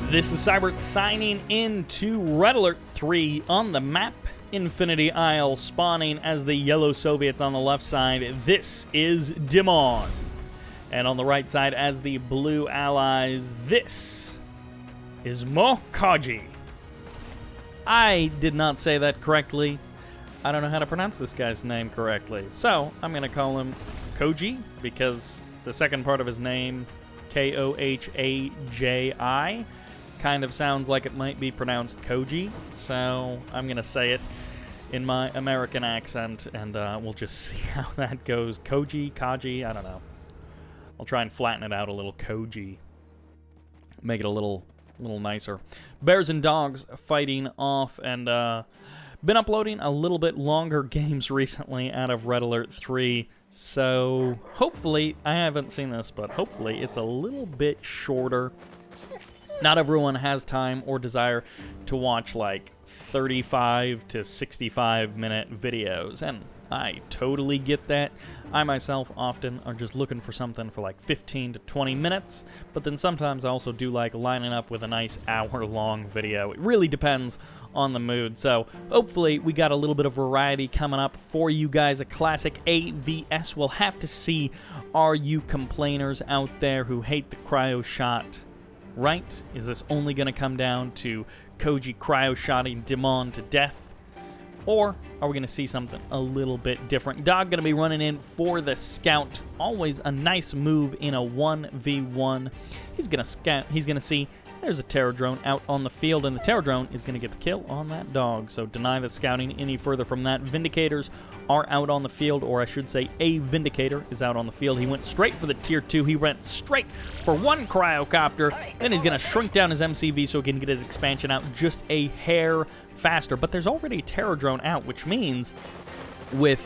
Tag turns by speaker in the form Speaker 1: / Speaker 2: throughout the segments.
Speaker 1: This is Sybert signing in to Red Alert 3 on the map. Infinity Isle spawning as the yellow Soviets on the left side. This is Dimon. And on the right side as the blue allies, this is Moh.Kohaji. I did not say that correctly. I don't know how to pronounce this guy's name correctly. So I'm going to call him Koji because the second part of his name, K-O-H-A-J-I, kind of sounds like it might be pronounced Koji, so I'm going to say it in my American accent, and we'll just see how that goes. Kaji, I don't know. I'll try and flatten it out a little. Koji. Make it a little nicer. Bears and dogs fighting off, and been uploading a little bit longer games recently out of Red Alert 3, so hopefully, I haven't seen this, but hopefully it's a little bit shorter. Not everyone has time or desire to watch like 35 to 65 minute videos, and I totally get that. I myself often are just looking for something for like 15 to 20 minutes, but then sometimes I also do like lining up with a nice hour-long video. It really depends on the mood, so hopefully we got a little bit of variety coming up for you guys. A classic AVS. We'll have to see, are you complainers out there who hate the cryo shot right? Is this only going to come down to Koji cryo-shotting Dimon to death? Or are we going to see something a little bit different? Dog going to be running in for the scout. Always a nice move in a 1v1. He's going to scout. He's going to see there's a terror drone out on the field, and the terror drone is going to get the kill on that dog. So deny the scouting any further from that. Vindicators are out on the field, or I should say a Vindicator is out on the field. He went straight for the tier 2. He went straight for one cryocopter. Then he's going to shrink down his MCV so he can get his expansion out just a hair faster. But there's already a terror drone out, which means with,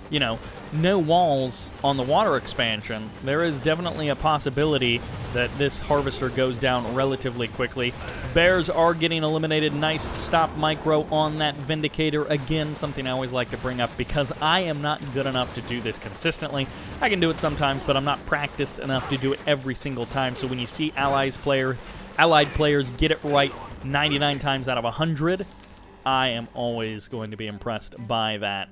Speaker 1: you know, no walls on the water expansion, there is definitely a possibility that this harvester goes down relatively quickly. Bears are getting eliminated. Nice stop micro on that Vindicator. Again, something I always like to bring up because I am not good enough to do this consistently. I can do it sometimes, but I'm not practiced enough to do it every single time. So when you see allied players get it right 99 times out of 100, I am always going to be impressed by that.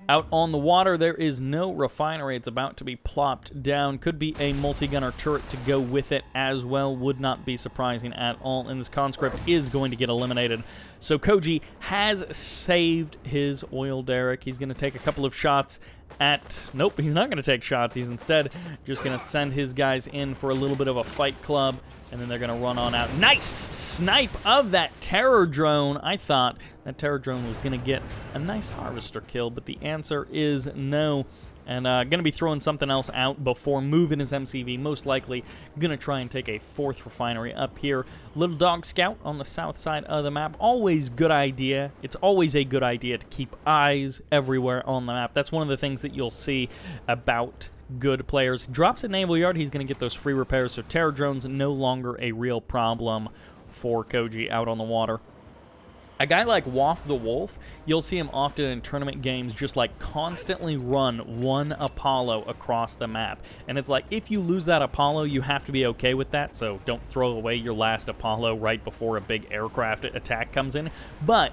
Speaker 1: Out on the water, there is no refinery. It's about to be plopped down. Could be a multi-gunner turret to go with it as well. Would not be surprising at all. And this conscript is going to get eliminated. So Koji has saved his oil derrick. He's going to take a couple of shots at... Nope, he's not going to take shots. He's instead just going to send his guys in for a little bit of a fight club. And then they're going to run on out. Nice snipe of that terror drone. I thought that terror drone was going to get a nice harvester kill, but the answer is no. And going to be throwing something else out before moving his MCV. Most likely going to try and take a fourth refinery up here. Little dog scout on the south side of the map. Always good idea. It's always a good idea to keep eyes everywhere on the map. That's one of the things that you'll see about good players. Drops at Naval Yard, he's going to get those free repairs, so terror drones no longer a real problem for Koji out on the water. A guy like Waff the Wolf, you'll see him often in tournament games just like constantly run one Apollo across the map. And it's like, if you lose that Apollo, you have to be okay with that, so don't throw away your last Apollo right before a big aircraft attack comes in. But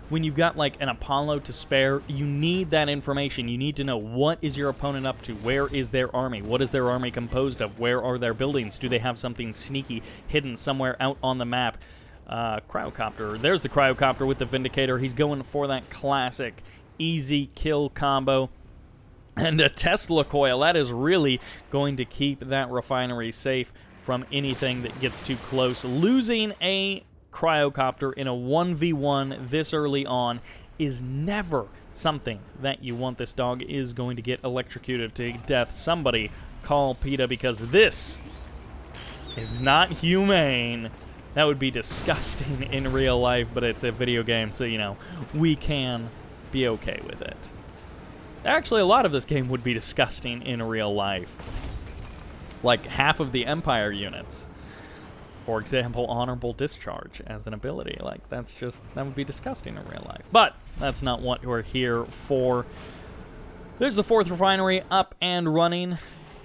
Speaker 1: when you've got like an Apollo to spare, you need that information. You need to know, what is your opponent up to? Where is their army? What is their army composed of? Where are their buildings? Do they have something sneaky hidden somewhere out on the map? Cryocopter. There's the cryocopter with the Vindicator. He's going for that classic easy kill combo. And a Tesla coil. That is really going to keep that refinery safe from anything that gets too close. Losing a cryocopter in a 1v1 this early on is never something that you want. This dog is going to get electrocuted to death. Somebody call PETA because this is not humane. That would be disgusting in real life, but it's a video game, so, you know, we can be okay with it. Actually, a lot of this game would be disgusting in real life. Like half of the Empire units. For example, honorable discharge as an ability. Like, that would be disgusting in real life. But that's not what we're here for. There's the fourth refinery up and running.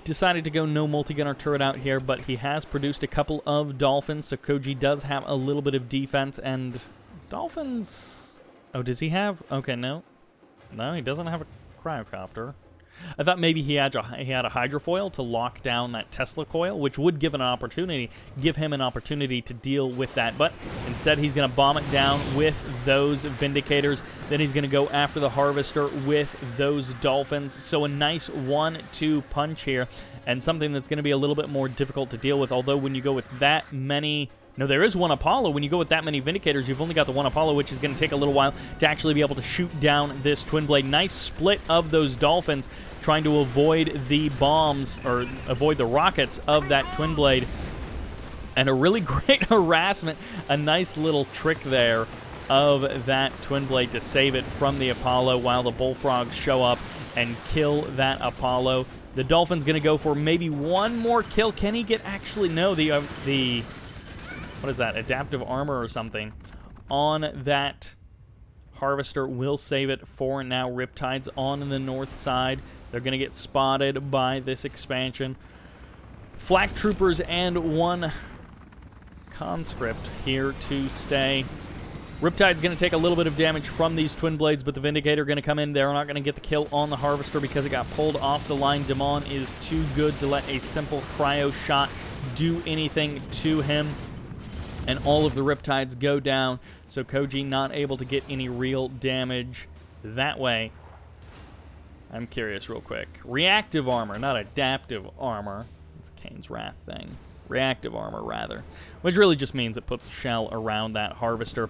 Speaker 1: decided to go no multi-gunner turret out here, but he has produced a couple of Dolphins, so Koji does have a little bit of defense, and Dolphins... Oh, does he have... Okay, no. No, he doesn't have a cryocopter. I thought maybe he had a hydrofoil to lock down that Tesla coil, which would give him an opportunity to deal with that. But instead, he's going to bomb it down with those Vindicators. Then he's going to go after the Harvester with those Dolphins. So a nice 1-2 punch here, and something that's going to be a little bit more difficult to deal with. Although when you go with that many... No, there is one Apollo. When you go with that many Vindicators, you've only got the one Apollo, which is going to take a little while to actually be able to shoot down this Twin Blade. Nice split of those Dolphins, trying to avoid the bombs, or avoid the rockets of that Twin Blade. And a really great harassment, a nice little trick there of that Twin Blade to save it from the Apollo while the Bullfrogs show up and kill that Apollo. The Dolphin's going to go for maybe one more kill. Can he get actually... No, the what is that, adaptive armor or something on that Harvester will save it for now. Riptide's on the north side. They're going to get spotted by this expansion. Flak Troopers and one conscript here to stay. Riptide's going to take a little bit of damage from these Twin Blades, but the Vindicator are going to come in. They're not going to get the kill on the Harvester because it got pulled off the line. Dimon is too good to let a simple cryo shot do anything to him. And all of the Riptides go down, so Koji not able to get any real damage that way. I'm curious real quick. Reactive armor, not adaptive armor. It's Kane's Wrath thing. Reactive armor, rather. Which really just means it puts a shell around that Harvester.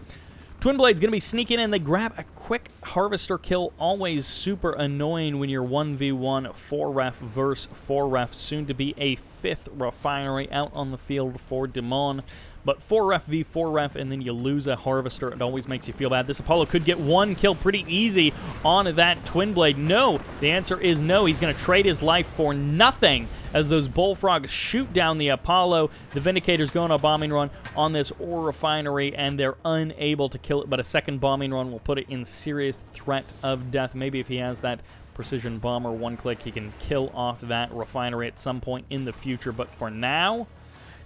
Speaker 1: Twin Blade's going to be sneaking in. They grab a quick Harvester kill. Always super annoying when you're 1v1 4-ref versus 4-ref. Soon to be a 5th refinery out on the field for Dimon. But 4-ref v 4-ref, and then you lose a Harvester. It always makes you feel bad. This Apollo could get one kill pretty easy on that Twin Blade. No, the answer is no. He's going to trade his life for nothing as those Bullfrogs shoot down the Apollo. The Vindicators go on a bombing run on this ore refinery, and they're unable to kill it. But a second bombing run will put it in serious threat of death. Maybe if he has that precision bomber one-click, he can kill off that refinery at some point in the future. But for now...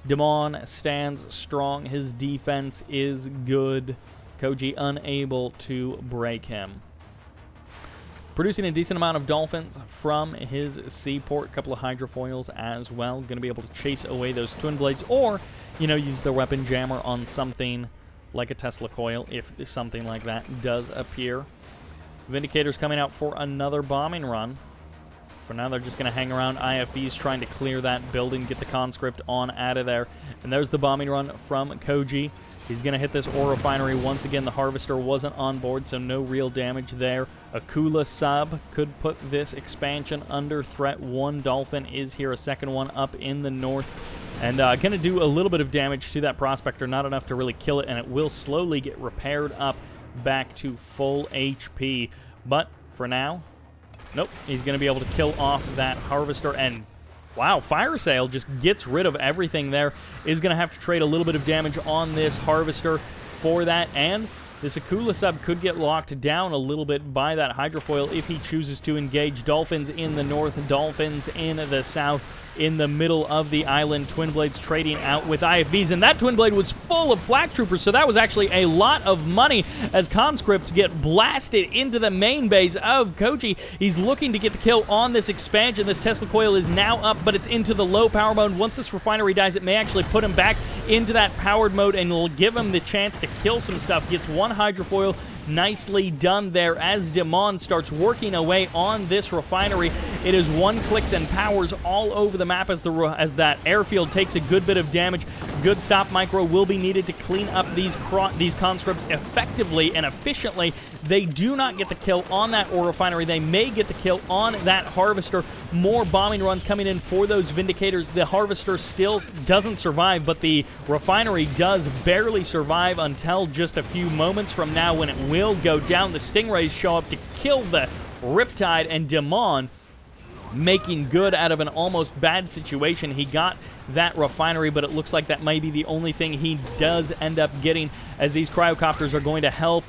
Speaker 1: Dimon stands strong. His defense is good. Koji unable to break him. Producing a decent amount of Dolphins from his seaport. A couple of hydrofoils as well. Going to be able to chase away those Twin Blades, or, you know, use the weapon jammer on something like a Tesla coil if something like that does appear. Vindicators coming out for another bombing run. For now, they're just going to hang around. IFV's trying to clear that building, get the conscript on out of there. And there's the bombing run from Koji. He's going to hit this ore refinery. Once again, the Harvester wasn't on board, so no real damage there. A Kula sub could put this expansion under threat. One Dolphin is here, a second one up in the north. And going to do a little bit of damage to that Prospector, not enough to really kill it, and it will slowly get repaired up back to full HP. But for now... Nope, he's going to be able to kill off that Harvester, and wow, Fire Sale just gets rid of everything there. Is going to have to trade a little bit of damage on this Harvester for that, and this Akula sub could get locked down a little bit by that Hydrofoil if he chooses to engage. Dolphins in the north, Dolphins in the south. In the middle of the island, Twin Blades trading out with IFVs, and that Twin Blade was full of Flak Troopers, so that was actually a lot of money as conscripts get blasted into the main base of Koji. He's looking to get the kill on this expansion. This Tesla coil is now up, but it's into the low power mode. Once this refinery dies, it may actually put him back into that powered mode, and will give him the chance to kill some stuff. Gets one Hydrofoil. Nicely done there as Dimon starts working away on this refinery. It is one-clicks and powers all over the map as that airfield takes a good bit of damage. Good stop micro will be needed to clean up these conscripts effectively and efficiently. They do not get the kill on that ore refinery. They may get the kill on that Harvester. More bombing runs coming in for those Vindicators. The Harvester still doesn't survive, but the refinery does barely survive until just a few moments from now when it will go down. The Stingrays show up to kill the Riptide, and Dimon making good out of an almost bad situation. He got that refinery, but it looks like that might be the only thing he does end up getting, as these cryocopters are going to help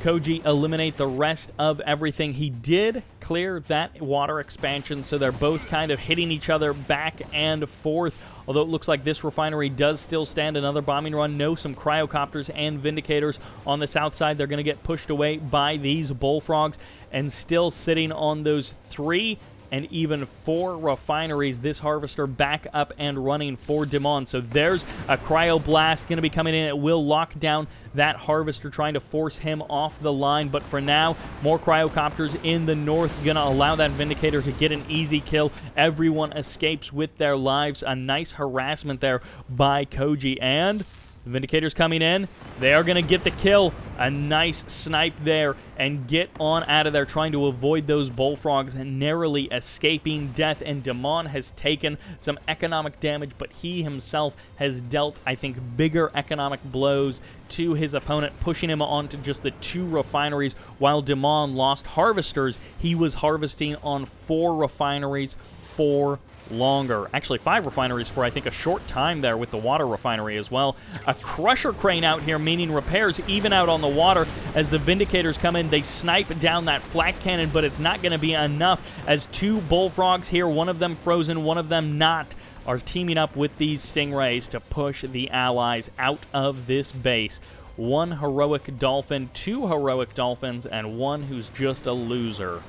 Speaker 1: Koji eliminate the rest of everything. He did clear that water expansion, so they're both kind of hitting each other back and forth. Although it looks like this refinery does still stand another bombing run. No, some cryocopters and vindicators on the south side. They're going to get pushed away by these bullfrogs, and still sitting on those 3 and even 4 refineries. This harvester back up and running for Dimon. So there's a cryoblast going to be coming in. It will lock down that harvester, trying to force him off the line. But for now, more cryocopters in the north going to allow that vindicator to get an easy kill. Everyone escapes with their lives. A nice harassment there by Koji, and the Vindicators coming in. They are going to get the kill. A nice snipe there and get on out of there, trying to avoid those bullfrogs and narrowly escaping death. And Dimon has taken some economic damage, but he himself has dealt, I think, bigger economic blows to his opponent, pushing him onto just the 2 refineries. While Dimon lost harvesters, he was harvesting on 4 refineries for longer. Actually, 5 refineries for, I think, a short time there with the water refinery as well. A crusher crane out here, meaning repairs even out on the water. As the Vindicators come in, they snipe down that flak cannon, but it's not going to be enough, as 2 bullfrogs here, one of them frozen, one of them not, are teaming up with these stingrays to push the allies out of this base. 1 heroic dolphin, 2 heroic dolphins, and 1 who's just a loser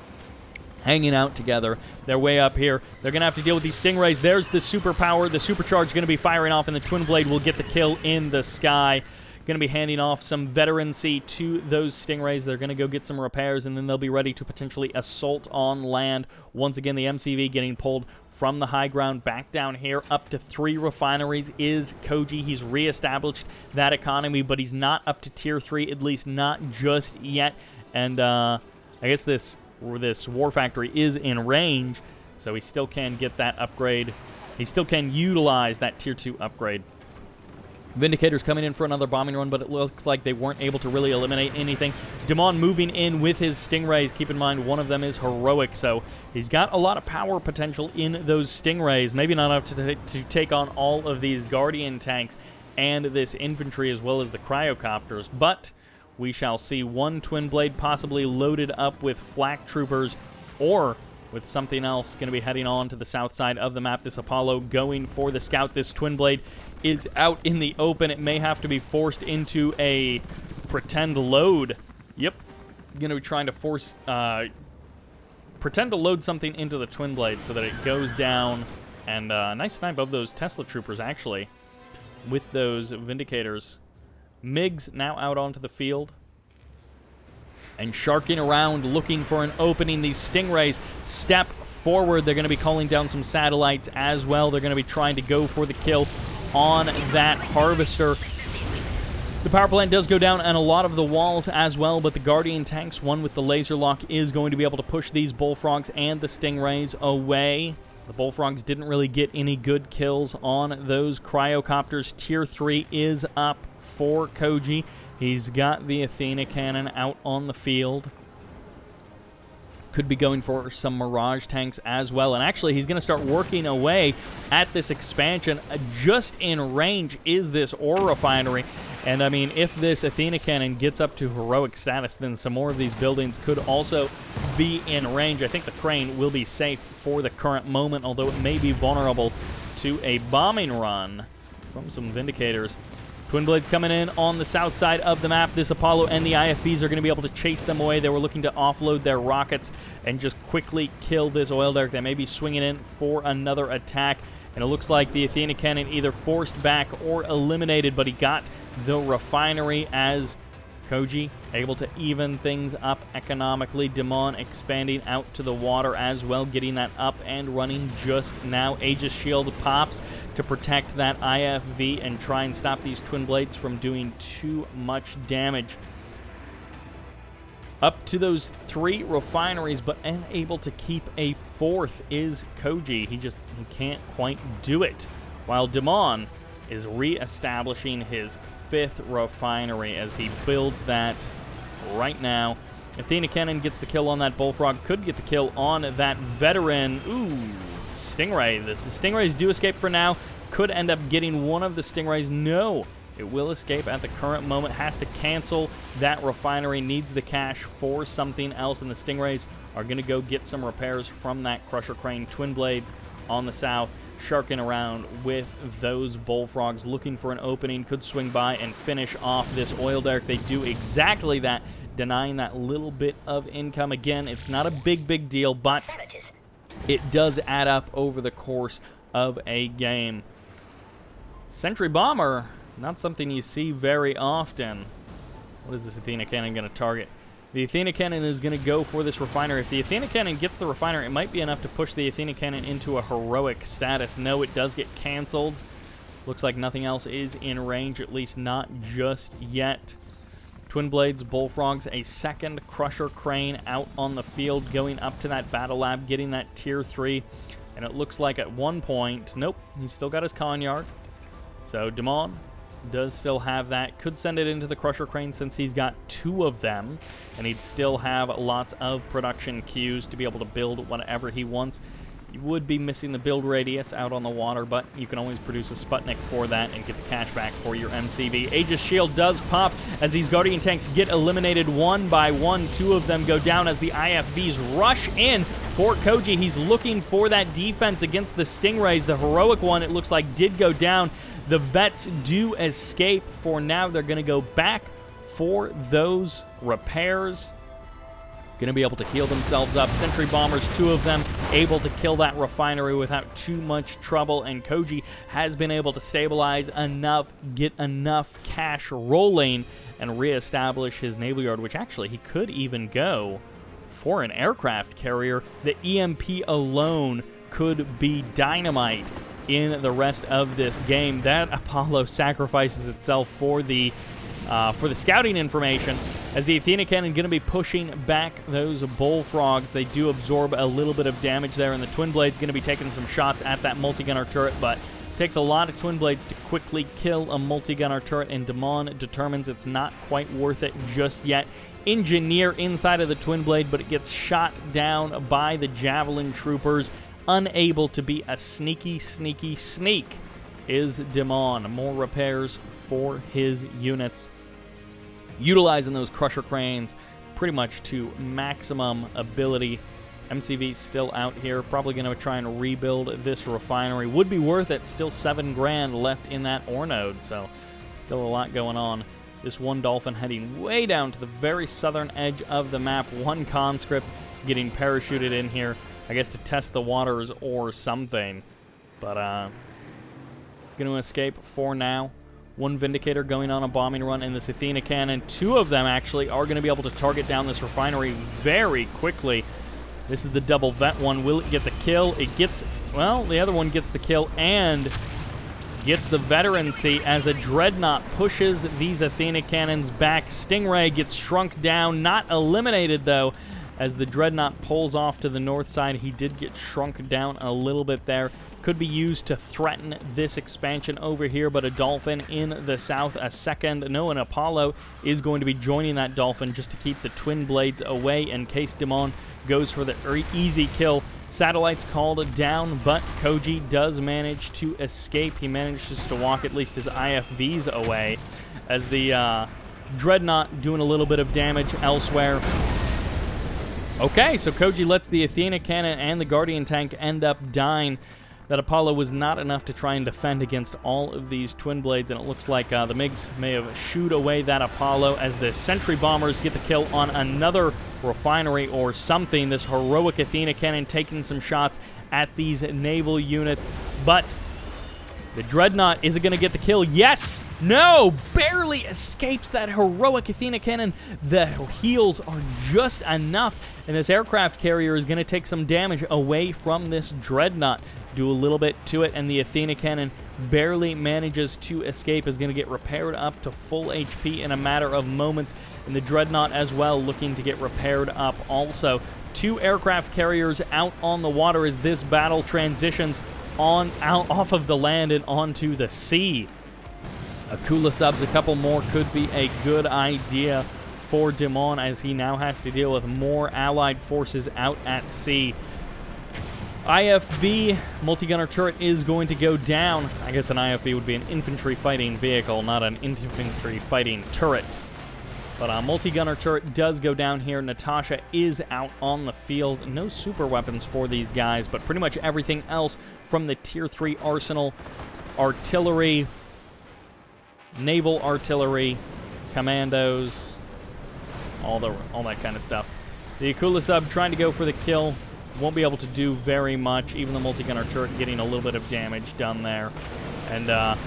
Speaker 1: hanging out together. They're way up here. They're going to have to deal with these stingrays. There's the superpower. The supercharge going to be firing off, and the twin blade will get the kill in the sky. Going to be handing off some veterancy to those stingrays. They're going to go get some repairs, and then they'll be ready to potentially assault on land. Once again, the MCV getting pulled from the high ground back down here. Up to 3 refineries is Koji. He's reestablished that economy, but he's not up to tier 3, at least not just yet. And I guess this war factory is in range, so he still can get that upgrade. He still can utilize that tier 2 upgrade. Vindicators coming in for another bombing run, but it looks like they weren't able to really eliminate anything. Dimon moving in with his stingrays. Keep in mind, one of them is heroic, so he's got a lot of power potential in those stingrays. Maybe not enough to take on all of these guardian tanks and this infantry, as well as the cryocopters, but we shall see. 1 twin blade possibly loaded up with flak troopers or with something else, going to be heading on to the south side of the map. This Apollo going for the scout. This twin blade is out in the open. It may have to be forced into a pretend load. Yep. Going to be trying to force pretend to load something into the twin blade so that it goes down. And nice snipe of those Tesla troopers, actually, with those Vindicators. MiGs now out onto the field and sharking around, looking for an opening. These stingrays step forward. They're going to be calling down some satellites as well. They're going to be trying to go for the kill on that harvester. The power plant does go down and a lot of the walls as well, but the Guardian tanks, one with the laser lock, is going to be able to push these bullfrogs and the stingrays away. The bullfrogs didn't really get any good kills on those cryocopters. Tier 3 is up for Koji. He's got the Athena cannon out on the field. Could be going for some Mirage tanks as well. And actually, he's going to start working away at this expansion. Just in range is this ore refinery. And I mean, if this Athena cannon gets up to heroic status, then some more of these buildings could also be in range. I think the crane will be safe for the current moment, although it may be vulnerable to a bombing run from some Vindicators. Twin Blades coming in on the south side of the map. This Apollo and the IFVs are going to be able to chase them away. They were looking to offload their rockets and just quickly kill this oil derrick. They may be swinging in for another attack. And it looks like the Athena cannon either forced back or eliminated, but he got the refinery as Koji able to even things up economically. Dimon expanding out to the water as well, getting that up and running just now. Aegis shield pops to protect that IFV and try and stop these twin blades from doing too much damage. Up to those 3 refineries, but unable to keep a 4th is Koji. He can't quite do it. While Dimon is re-establishing his 5th refinery as he builds that right now. Athena cannon gets the kill on that bullfrog. Could get the kill on that veteran. Ooh, Stingray. The Stingrays do escape for now. Could end up getting one of the Stingrays. No, It will escape at the current moment, has to cancel that refinery, needs the cash for something else, and the Stingrays are going to go get some repairs from that Crusher Crane. Twin Blades on the south, sharking around with those Bullfrogs, looking for an opening, could swing by and finish off this oil derrick. They do exactly that, denying that little bit of income. Again, it's not a big deal, but it does add up over the course of a game. Sentry Bomber, not something you see very often. What is this Athena Cannon going to target? The Athena Cannon is going to go for this refinery. If the Athena Cannon gets the refinery, it might be enough to push the Athena Cannon into a heroic status. No, it does get canceled. Looks like nothing else is in range, at least not just yet. Twin Blades, Bullfrogs, a second Crusher Crane out on the field, going up to that battle lab, getting that tier 3. And it looks like at one point, nope, he's still got his Conyard. So Dimon does still have that. Could send it into the Crusher Crane since he's got 2 of them, and he'd still have lots of production queues to be able to build whatever he wants. You would be missing the build radius out on the water, but you can always produce a Sputnik for that and get the cash back for your MCV. Aegis Shield does pop as these Guardian tanks get eliminated one by one. 2 of them go down as the IFVs rush in for Koji. He's looking for that defense against the Stingrays. The heroic one, it looks like, did go down. The Vets do escape for now. They're going to go back for those repairs. Going to be able to heal themselves up. Sentry Bombers, 2 of them, able to kill that refinery without too much trouble. And Koji has been able to stabilize enough, get enough cash rolling, and reestablish his naval yard, which actually he could even go for an aircraft carrier. The EMP alone could be dynamite in the rest of this game. That Apollo sacrifices itself for the scouting information, as the Athena Cannon going to be pushing back those Bullfrogs. They do absorb a little bit of damage there, and the Twin Blades going to be taking some shots at that multi-gunner turret, but it takes a lot of Twin Blades to quickly kill a multi-gunner turret, and Dimon determines it's not quite worth it just yet. Engineer inside of the Twin Blade, but it gets shot down by the Javelin troopers. Unable to be a sneaky sneak is Dimon. More repairs for his units, utilizing those Crusher Cranes pretty much to maximum ability. MCV still out here, probably going to try and rebuild this refinery. Would be worth it. Still 7 grand left in that ore node, so still a lot going on. This one Dolphin heading way down to the very southern edge of the map. One conscript getting parachuted in here, I guess to test the waters or something. But going to escape for now. One Vindicator going on a bombing run in this Athena Cannon. 2 of them actually are going to be able to target down this refinery very quickly. This is the double vet one. Will it get the kill? It gets, well, the other one gets the kill and gets the veterancy as a Dreadnought pushes these Athena Cannons back. Stingray gets shrunk down, not eliminated though, as the Dreadnought pulls off to the north side. He did get shrunk down a little bit there. Could be used to threaten this expansion over here, but a Dolphin in the south, a second. No, an Apollo is going to be joining that Dolphin just to keep the Twin Blades away in case Dimon goes for the easy kill. Satellites called down, but Koji does manage to escape. He manages to walk at least his IFVs away as the Dreadnought doing a little bit of damage elsewhere. Okay, so Koji lets the Athena Cannon and the Guardian tank end up dying. That Apollo was not enough to try and defend against all of these Twin Blades, and it looks like the MiGs may have shooed away that Apollo as the Sentry Bombers get the kill on another refinery or something. This heroic Athena Cannon taking some shots at these naval units, but the Dreadnought, is it going to get the kill? Yes! No! Barely escapes that heroic Athena Cannon. The heals are just enough, and this aircraft carrier is going to take some damage away from this Dreadnought. Do a little bit to it, and the Athena Cannon barely manages to escape. Is going to get repaired up to full HP in a matter of moments, and the Dreadnought as well looking to get repaired up also. 2 aircraft carriers out on the water as this battle transitions off of the land and onto the sea. Akula subs, a couple more could be a good idea for Dimon as he now has to deal with more allied forces out at sea. IFV multi-gunner turret is going to go down. I guess an IFV would be an infantry fighting vehicle, not an infantry fighting turret. But multi-gunner turret does go down here. Natasha is out on the field. No super weapons for these guys, but pretty much everything else from the Tier 3 arsenal. Artillery, naval artillery, commandos, all that kind of stuff. The Akula sub trying to go for the kill. Won't be able to do very much. Even the multi-gunner turret getting a little bit of damage done there. And a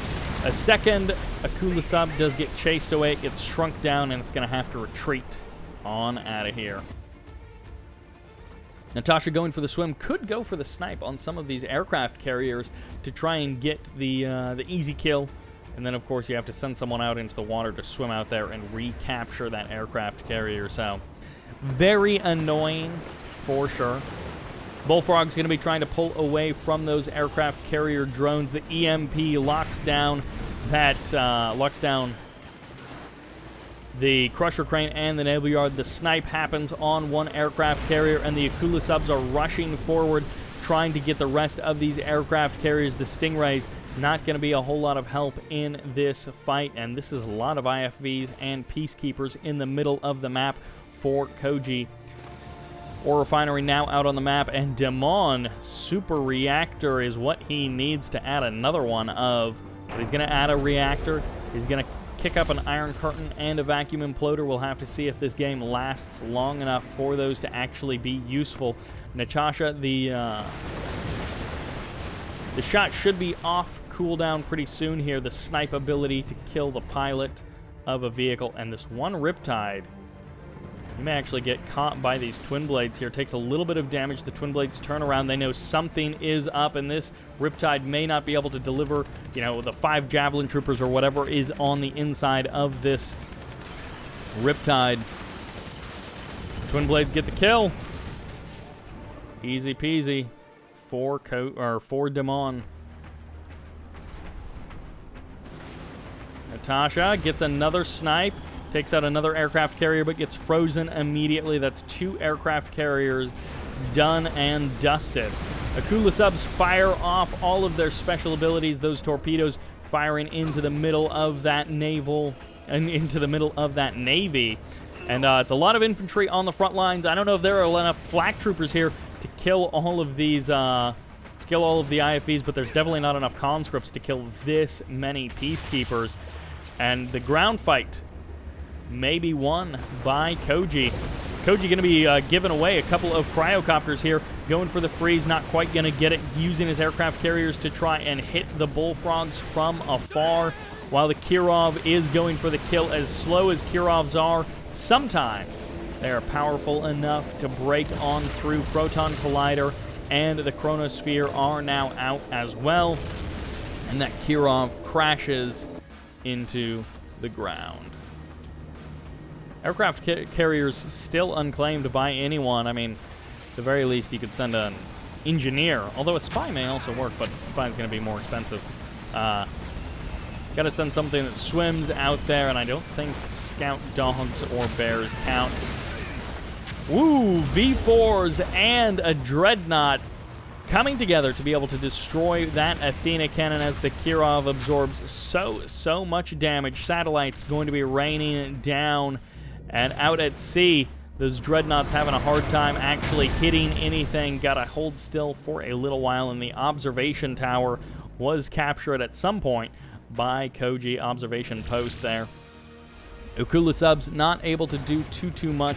Speaker 1: second Akula sub does get chased away. It gets shrunk down, and it's going to have to retreat on out of here. Natasha going for the swim. Could go for the snipe on some of these aircraft carriers to try and get the easy kill. And then, of course, you have to send someone out into the water to swim out there and recapture that aircraft carrier. So, very annoying for sure. Bullfrog's going to be trying to pull away from those aircraft carrier drones. The EMP locks down the Crusher Crane and the Naval Yard. The snipe happens on one aircraft carrier, and the Akula subs are rushing forward, trying to get the rest of these aircraft carriers. The Stingrays not going to be a whole lot of help in this fight, and this is a lot of IFVs and Peacekeepers in the middle of the map for Koji. Ore Refinery now out on the map, and Dimon Super Reactor is what he needs to add another one of. But he's going to add a reactor. He's going to kick up an Iron Curtain and a Vacuum Imploder. We'll have to see if this game lasts long enough for those to actually be useful. Natasha, the shot should be off cooldown pretty soon here. The snipe ability to kill the pilot of a vehicle, and this one Riptide, you may actually get caught by these twin blades here. Takes a little bit of damage. The twin blades turn around. They know something is up, and this Riptide may not be able to deliver, the 5 Javelin Troopers or whatever is on the inside of this Riptide. Twin blades get the kill. Easy peasy for Dimon. Natasha gets another snipe. Takes out another aircraft carrier, but gets frozen immediately. That's 2 aircraft carriers done and dusted. Akula subs fire off all of their special abilities. Those torpedoes firing into the middle of that naval and into the middle of that navy. And it's a lot of infantry on the front lines. I don't know if there are enough flak troopers here to kill all of these, to kill all of the IFVs, but there's definitely not enough conscripts to kill this many Peacekeepers. And the ground fight may be won by Koji. Koji going to be giving away a couple of cryocopters here, going for the freeze, not quite going to get it, using his aircraft carriers to try and hit the Bullfrogs from afar, while the Kirov is going for the kill. As slow as Kirovs are, sometimes they are powerful enough to break on through. Proton Collider and the Chronosphere are now out as well, and that Kirov crashes into the ground. Aircraft carriers still unclaimed by anyone. I mean, at the very least, you could send an engineer, although a spy may also work, but spy is going to be more expensive. Got to send something that swims out there, and I don't think scout dogs or bears count. Woo! V4s and a Dreadnought coming together to be able to destroy that Athena cannon as the Kirov absorbs so much damage. Satellites going to be raining down. And out at sea, those Dreadnoughts having a hard time actually hitting anything. Got to hold still for a little while, and the observation tower was captured at some point by Koji. Observation post there. Akula subs not able to do too much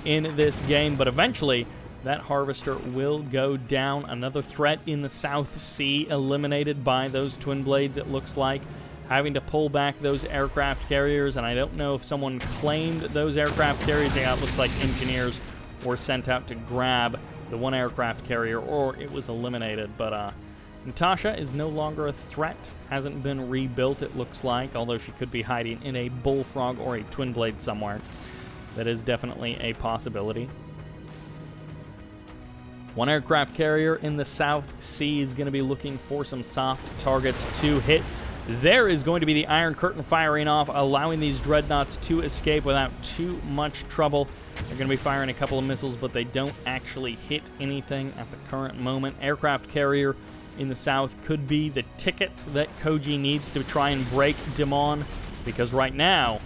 Speaker 1: in this game, but eventually that Harvester will go down. Another threat in the South Sea eliminated by those twin blades, it looks like. Having to pull back those aircraft carriers, and I don't know if someone claimed those aircraft carriers. Yeah, it looks like engineers were sent out to grab the one aircraft carrier, or it was eliminated. But Natasha is no longer a threat, hasn't been rebuilt, it looks like, although she could be hiding in a Bullfrog or a Twin Blade somewhere. That is definitely a possibility. One aircraft carrier in the South Sea is going to be looking for some soft targets to hit. There is going to be the Iron Curtain firing off, allowing these dreadnoughts to escape without too much trouble. They're going to be firing a couple of missiles, but they don't actually hit anything at the current moment. Aircraft carrier in the south could be the ticket that Koji needs to try and break Dimon, because right now,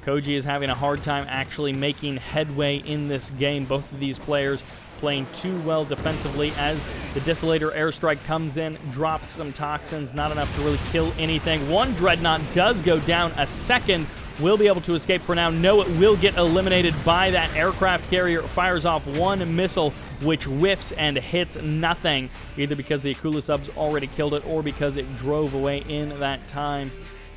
Speaker 1: Koji is having a hard time actually making headway in this game. Both of these players playing too well defensively as the Desolator airstrike comes in, drops some toxins, not enough to really kill anything. One dreadnought does go down. A second will be able to escape for now. No, it will get eliminated by that aircraft carrier. It fires off one missile, which whiffs and hits nothing, either because the Akula subs already killed it or because it drove away in that time.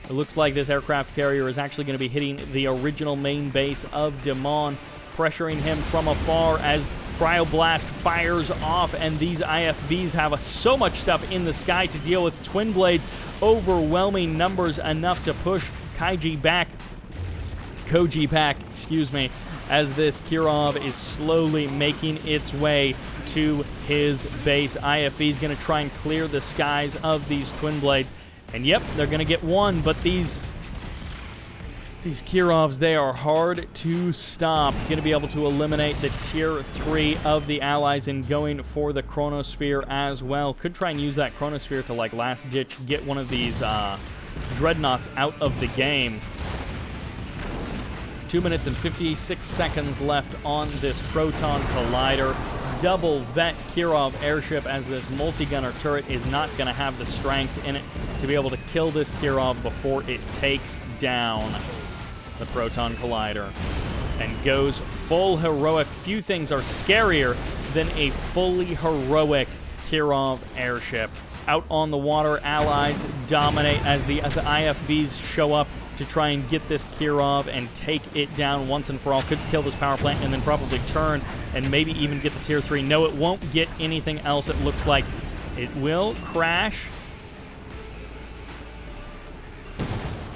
Speaker 1: It looks like this aircraft carrier is actually going to be hitting the original main base of Dimon, pressuring him from afar as Cryoblast fires off, and these IFVs have so much stuff in the sky to deal with. Twin Blades, overwhelming numbers, enough to push Koji back, excuse me, as this Kirov is slowly making its way to his base. IFV is going to try and clear the skies of these Twin Blades. And yep, they're going to get one, but these Kirovs, they are hard to stop. Going to be able to eliminate the Tier 3 of the allies and going for the Chronosphere as well. Could try and use that Chronosphere to, like, last-ditch get one of these Dreadnoughts out of the game. 2 minutes and 56 seconds left on this Proton Collider. Double vet Kirov airship, as this multi-gunner turret is not going to have the strength in it to be able to kill this Kirov before it takes down the Proton Collider and goes full heroic. Few things are scarier than a fully heroic Kirov airship. Out on the water, allies dominate as the IFVs show up to try and get this Kirov and take it down once and for all. Could kill this power plant and then probably turn and maybe even get the Tier 3. No, it won't get anything else, it looks like. It will crash.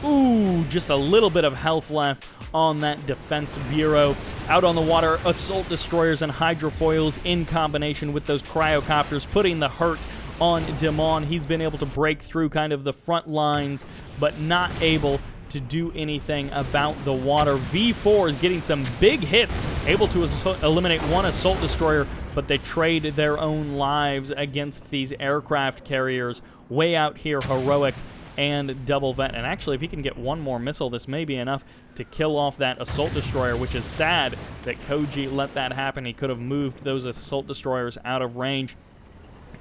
Speaker 1: Ooh, just a little bit of health left on that Defense Bureau. Out on the water, assault destroyers and hydrofoils in combination with those cryocopters, putting the hurt on Dimon. He's been able to break through kind of the front lines, but not able to do anything about the water. V4 is getting some big hits, able to eliminate one assault destroyer, but they trade their own lives against these aircraft carriers. Way out here, heroic and double vet. And actually, if he can get one more missile, this may be enough to kill off that assault destroyer, which is sad that Koji let that happen. He could have moved those assault destroyers out of range.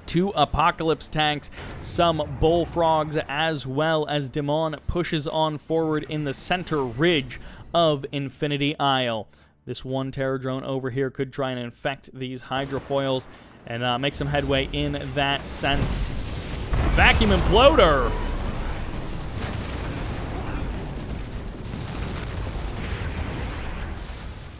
Speaker 1: 2 Apocalypse tanks, some bullfrogs, as well as Dimon pushes on forward in the center ridge of Infinity Isle. This one terror drone over here could try and infect these hydrofoils and make some headway in that sense. Vacuum Imploder!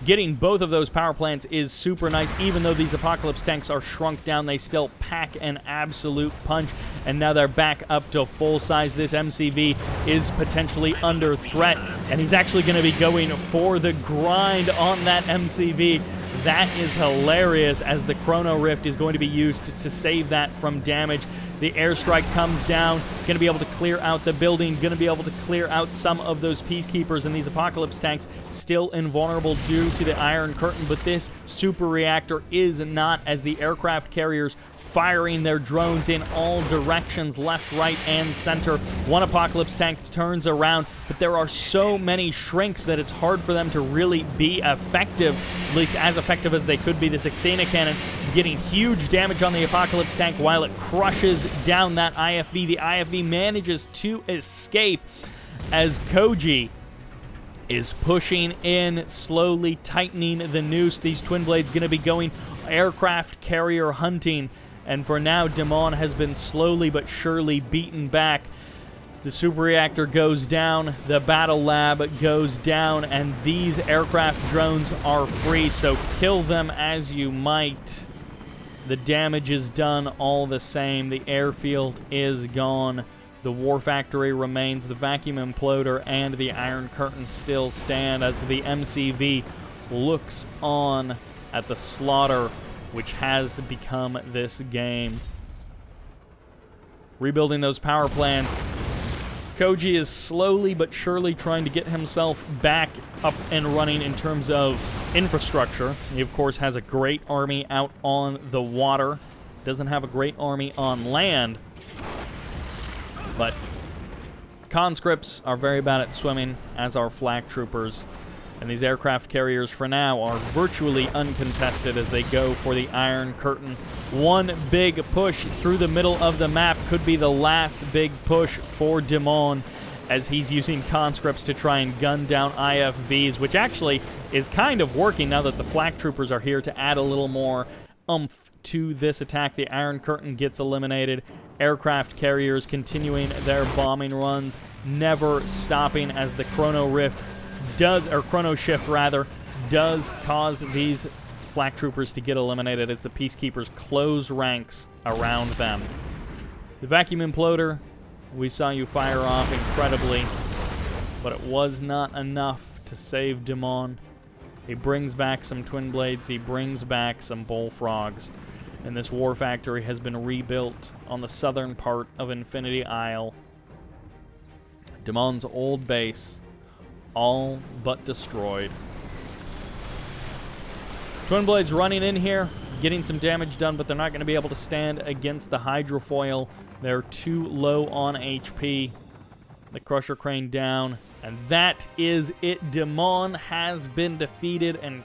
Speaker 1: Getting both of those power plants is super nice. Even though these Apocalypse tanks are shrunk down, they still pack an absolute punch. And now they're back up to full size. This MCV is potentially under threat. And he's actually going to be going for the grind on that MCV. That is hilarious, as the Chrono Rift is going to be used to save that from damage. The airstrike comes down, going to be able to clear out the building, going to be able to clear out some of those Peacekeepers, and these Apocalypse tanks still invulnerable due to the Iron Curtain, but this super reactor is not, as the aircraft carriers firing their drones in all directions, left, right, and center. One Apocalypse tank turns around, but there are so many shrinks that it's hard for them to really be effective, at least as effective as they could be. This Athena cannon getting huge damage on the Apocalypse tank while it crushes down that IFV. The IFV manages to escape as Koji is pushing in, slowly tightening the noose. These Twin Blades going to be going aircraft carrier hunting. And for now, Dimon has been slowly but surely beaten back. The super reactor goes down, the battle lab goes down, and these aircraft drones are free, so kill them as you might. The damage is done all the same. The airfield is gone. The War Factory remains. The Vacuum Imploder and the Iron Curtain still stand as the MCV looks on at the slaughter which has become this game. Rebuilding those power plants Koji is slowly but surely trying to get himself back up and running in terms of infrastructure. He, of course, has a great army out on the water. Doesn't have a great army on land. But conscripts are very bad at swimming, as are flak troopers. And these aircraft carriers, for now, are virtually uncontested as they go for the Iron Curtain. One big push through the middle of the map could be the last big push for Dimon, as he's using conscripts to try and gun down IFVs, which actually is kind of working now that the flak troopers are here to add a little more oomph to this attack. The Iron Curtain gets eliminated. Aircraft carriers continuing their bombing runs, never stopping, as the Chrono Shift does cause these flak troopers to get eliminated as the Peacekeepers close ranks around them. The vacuum imploder, we saw you fire off incredibly, but it was not enough to save Dimon. He brings back some twin blades, he brings back some bullfrogs, and this war factory has been rebuilt on the southern part of Infinity Isle. Dimon's old base, all but destroyed. Twin blades running in here, getting some damage done, but they're not going to be able to stand against the hydrofoil. They're too low on HP. The Crusher Crane down, and that is it. Dimon has been defeated, and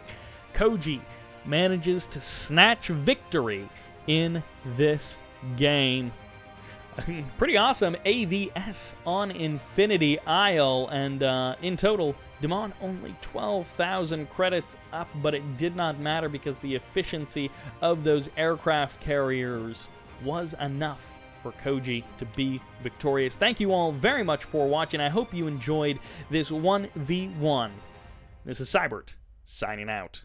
Speaker 1: Koji manages to snatch victory in this game. Pretty awesome AVS on Infinity Isle, and in total, Dimon only 12,000 credits up, but it did not matter because the efficiency of those aircraft carriers was enough for Koji to be victorious. Thank you all very much for watching. I hope you enjoyed this 1v1. This is Sybert, signing out.